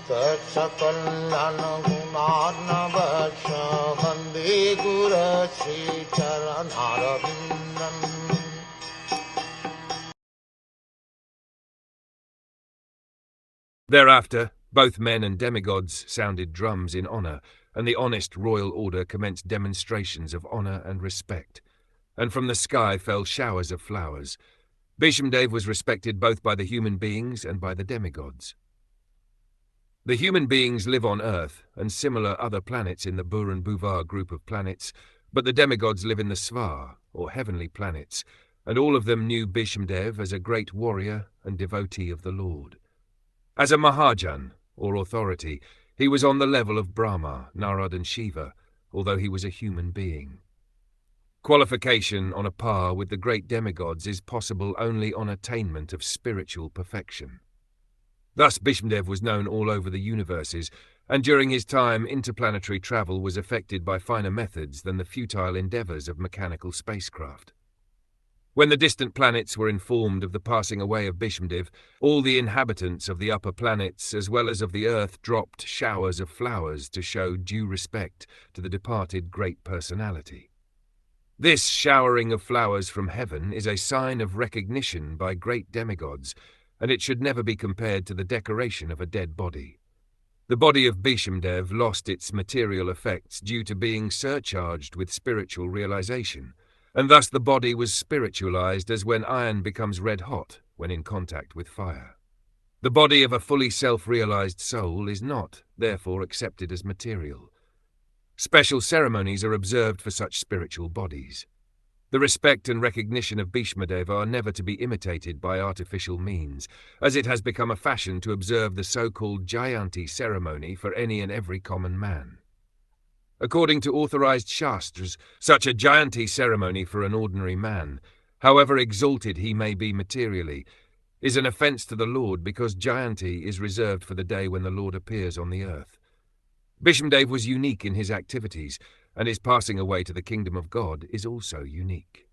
Sakal Gunarnavasha Vande Guru Sri Charanaravindan. Thereafter, both men and demigods sounded drums in honour, and the honest royal order commenced demonstrations of honour and respect, and from the sky fell showers of flowers. Bhishmadev was respected both by the human beings and by the demigods. The human beings live on Earth and similar other planets in the Bur and Buvar group of planets, but the demigods live in the Svar, or heavenly planets, and all of them knew Bhishmadev as a great warrior and devotee of the Lord. As a Mahajan, or authority, he was on the level of Brahma, Narad and Shiva, although he was a human being. Qualification on a par with the great demigods is possible only on attainment of spiritual perfection. Thus Bhishmadev was known all over the universes, and during his time interplanetary travel was effected by finer methods than the futile endeavours of mechanical spacecraft. When the distant planets were informed of the passing away of Bhishmadev, all the inhabitants of the upper planets as well as of the earth dropped showers of flowers to show due respect to the departed great personality. This showering of flowers from heaven is a sign of recognition by great demigods, and it should never be compared to the decoration of a dead body. The body of Bhishmadev lost its material effects due to being surcharged with spiritual realization, and thus the body was spiritualized as when iron becomes red hot when in contact with fire. The body of a fully self-realized soul is not, therefore, accepted as material. Special ceremonies are observed for such spiritual bodies. The respect and recognition of Bhishmadev are never to be imitated by artificial means, as it has become a fashion to observe the so-called Jayanti ceremony for any and every common man. According to authorized shastras, such a Jayanti ceremony for an ordinary man, however exalted he may be materially, is an offence to the Lord because Jayanti is reserved for the day when the Lord appears on the earth. Bhishmadev was unique in his activities, and his passing away to the kingdom of God is also unique.